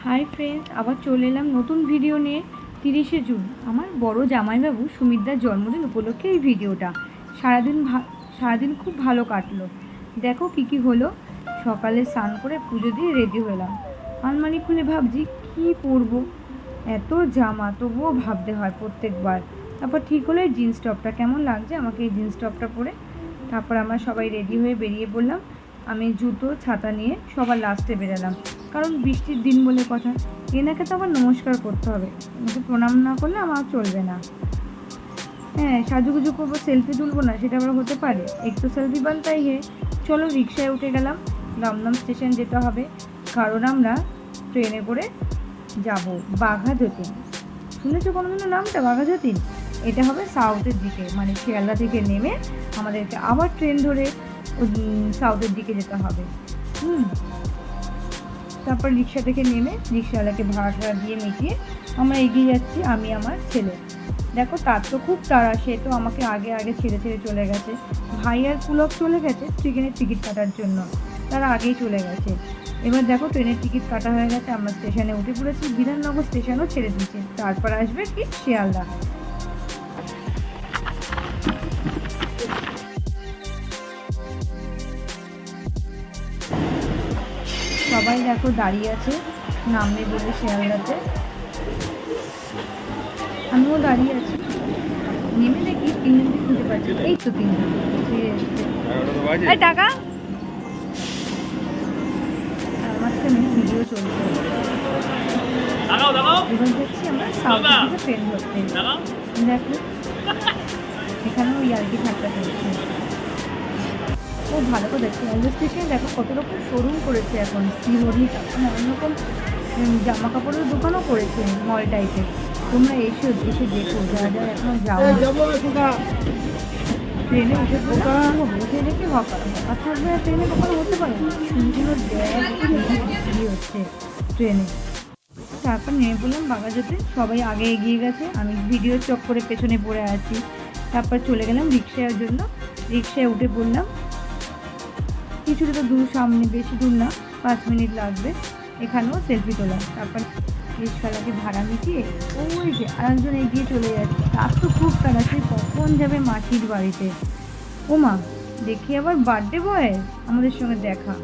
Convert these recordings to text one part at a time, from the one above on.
Hi friends, আবার চলে এলাম নতুন ভিডিও নিয়ে। 30শে জুন আমার বড় জামাইবাবু সুমিতদার জন্মদিন উপলক্ষে এই ভিডিওটা। সারাদিন খুব ভালো কাটলো। দেখো কী হলো। সকালে স্নান করে পুজো দিয়ে রেডি হলাম। আলমারি খুলে ভাবছি কী পরবো, এত জামা, তবুও ভাবতে হয় প্রত্যেকবার। তারপর ঠিক হলো এই জিন্স টপটা কেমন লাগছে আমাকে, এই জিন্স টপটা পরে। তারপর আমরা সবাই রেডি হয়ে বেরিয়ে পড়লাম। আমি জুতো ছাতা নিয়ে সবার লাস্টে বেরালাম, কারণ বৃষ্টির দিন বলে কথা। এনাকে তো আবার নমস্কার করতে হবে, আমাকে প্রণাম না করলে আমার চলবে না। হ্যাঁ, সাজুগুজু করবো, সেলফি তুলবো না, সেটা আবার হতে পারে? একটু সেলফি বানতাই হে। চলো রিক্সায় উঠে গেলাম। দমদম স্টেশন যেতে হবে, কারণ আমরা ট্রেনে করে যাব বাঘা যতীন। শুনেছো কোনোদিনও নামটা বাঘা যতীন? এটা হবে সাউথের দিকে, মানে শিয়ালদা থেকে নেমে আমাদেরকে আবার ট্রেন ধরে সাউথের দিকে যেতে হবে। তারপর রিক্সা থেকে নেমে রিক্সাওয়ালাকে ভাড়া দিয়ে মিটিয়ে আমরা এগিয়ে যাচ্ছি, আমি আমার ছেলে। দেখো তার তো খুব তাড়া, সে তো আমাকে আগে আগে ছেড়ে চলে গেছে। ভাই আর পুলক চলে গেছে ট্রেনের টিকিট কাটার জন্য, তারা আগেই চলে গেছে। এবার দেখো ট্রেনের টিকিট কাটা হয়ে গেছে, আমরা স্টেশনে উঠে পড়েছি। বিধাননগর স্টেশনও ছেড়ে দিয়েছে, তারপর আসবে কি শিয়ালদা। সবাই দেখো দাঁড়িয়ে আছে নামবে বলে শিয়ালদাতে, আমিও দাঁড়িয়ে আছি। নেমে দেখি তিনজনকে খুঁজে পাচ্ছি, এই তো তিনজন টাকা। আমার সামনে ভিডিও চলছে। এবার দেখছি আমরা সাউথের দিকে ট্রেন ধরতে। দেখো এখানেও ইয়ার্কি ঠাট্টা চলছে। খুব ভালো করে দেখছি রেলওয়ে স্টেশনে। দেখো কত রকম শোরুম করেছে এখন, সিহরি, এখন অনেক রকম জামা কাপড়ের দোকানও করেছে মল টাইপের। তোমরা এসে দেখো, যারা যারা এখন যাওয়া ট্রেনে উঠে বসে রেখে হকার থাকবে, ট্রেনে কখনো হতে পারে। সুন্দর ব্যাগ হচ্ছে ট্রেনে। তারপর নেমে পড়লাম বাঘাযতীন। সবাই আগে এগিয়ে গেছে, আমি ভিডিও চক করে পেছনে পড়ে আছি। তারপর চলে গেলাম রিক্সার জন্য, রিক্সায় উঠে পড়লাম। কিছুটা তো দূর, সামনে, বেশি দূর না, 5 মিনিট লাগবে। এখানেও সেলফি তোলা। তারপর রিক্সাওয়ালাকে ভাড়া মিটিয়ে ওই যে আরেকজন এগিয়ে চলে যাচ্ছে। তার তো খুব তাড়া, সে কখন যাবে মাসির বাড়িতে। ও মা, দেখি আবার বার্থডে বয় আমাদের সঙ্গে দেখা।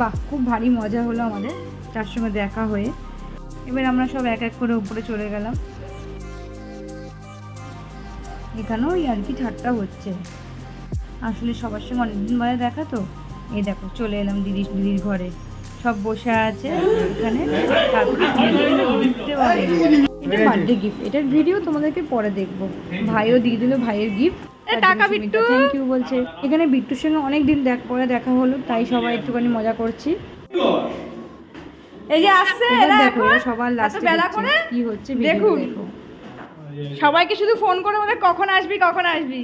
বাহ, খুব ভারী মজা হলো আমাদের তার সঙ্গে দেখা হয়ে। এবার আমরা সব এক এক করে উপরে চলে গেলাম। এখানেও আর কি ঠাট্টা হচ্ছে, আসলে সবার সঙ্গে অনেকদিন বাদে দেখা তো। এই দেখো চলে এলাম দিদির ঘরে, সব বসে আছে এখানে। তারপরে এটা বার্থডে গিফট, এটার ভিডিও তোমাদেরকে পরে দেখবো। ভাইও দিয়ে দিল ভাইয়ের গিফট। টাকা বিট্টু থ্যাংক ইউ বলছে। এখানে বিট্টুর সঙ্গে অনেকদিন পরে দেখা হলো, তাই সবাই একটুখানি মজা করছি। এই যে আসছে দেখো, সবার লাস্টে কি হচ্ছে দেখুন। সবাইকে শুধু ফোন করে বলে কখন আসবি কখন আসবি।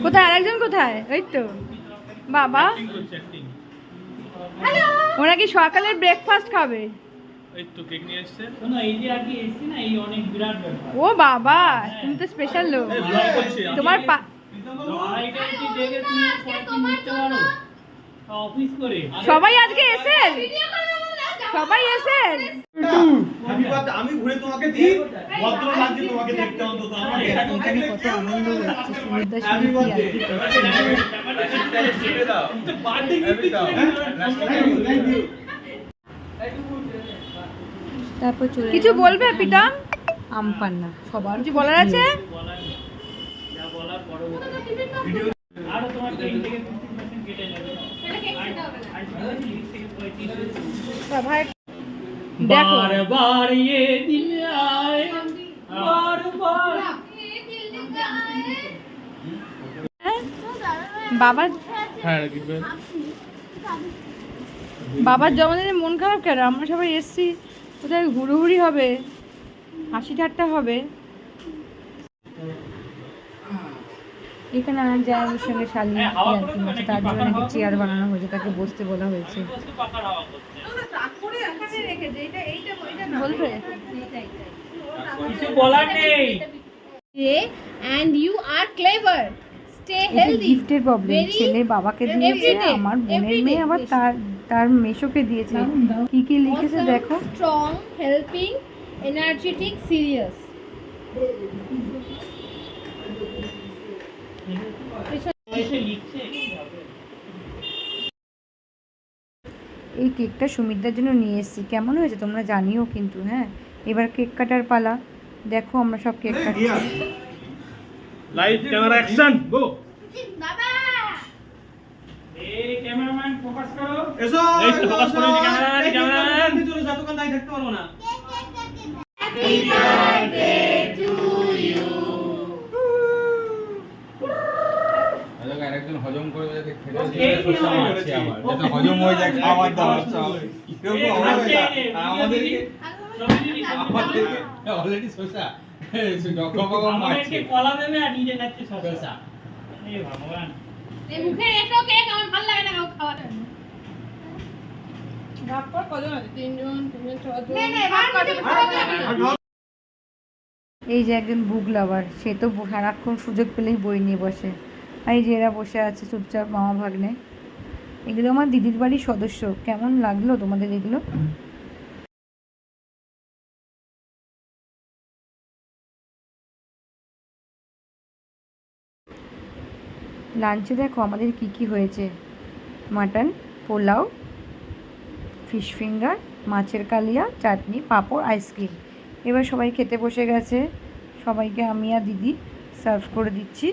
কোথায় আরেকজন, কোথায়? ওই তো বাবা, ওরা কি সকালের ব্রেকফাস্ট খাবে? ও বাবা, তুমি তো স্পেশাল লোক। তোমার সবাই আজকে এসেন, সবাই এসেন। আমি ঘুরে তোমাকে দিই, ভদ্র লাগছে তোমাকে দেখতে। অন্তত আমাকে কত আনন্দ হচ্ছে সুমিতদার সঙ্গে কি আর কি করছে। তারপর চলে কিছু বলবে পিটাম আমপান্না, সবার কিছু বলার আছে? বাবার জন্মদিনে মন খারাপ কেন? আমরা সবাই এসছি, কোথায় হুড়োহুড়ি হবে, হাসি ঠাট্টা হবে। এখানে আর যায় ওর সঙ্গে শালি ইয়ার্কি মারছে, তার জন্য নাকি চেয়ার বানানো হয়েছে, তাকে বসতে বলা হয়েছে। বলবে কিছু বলার নেই। and you are clever. Stay এটা healthy. গিফটের প্রবলেম, Very ছেলে বাবাকে দিয়েছে, everyday, আমার বোনের everyday মেয়ে আবার বেশি। তার মেশোকে দিয়েছে। কি কি লিখেছে Awesome, দেখো। strong, helping, energetic, serious. এই কেকটা সুমিতদার জন্য নিয়ে এসেছি, কেমন হয়েছে তোমরা জানিও কিন্তু। হ্যাঁ, এবার কেক কাটার পালা। দেখো আমরা সব কেক কাটছি। লাইভ ক্যামেরা অ্যাকশন গো। ক্যামেরাম্যান ফোকাস করো। এসো এই তো focus করে দিয়েছে ক্যামেরাম্যান। চলে যা, দোকান দাঁড়িয়ে থাকতে পারবো না। আরেকজন হজম করে যাতে খেতে Okay, দিয়ে শসা okay, মারছে আমার okay. যাতে হজম হয়ে যায় খাবার দাবার সব আমাদেরকে অলরেডি শসা ডকবক মারছে কলা দেবে আর নিজে খাচ্ছে শসা। এ ভগবান। এই মুখের এটো কেক আমার ভালো লাগে না খাওয়াটা। ভাগ কর কজন আছে? তিনজন, ছজন। ভাগ কর। এই যে একজন বুক লাভার, সে তো সারাক্ষণ সুযোগ পেলেই বই নিয়ে বসে। আর এই যে এরা বসে আছে চুপচাপ, মামা ভাগ্নে। এগুলো আমার দিদির বাড়ির সদস্য। কেমন লাগলো তোমাদের এগুলো? লাঞ্চে দেখো আমাদের কি কি হয়েছে। মাটন, পোলাও, ফিশ ফিঙ্গার, মাছের কালিয়া, চাটনি, পাঁপড়, আইসক্রিম। এবার সবাই খেতে বসে গেছে। সবাইকে আমি আর দিদি সার্ভ করে দিচ্ছি।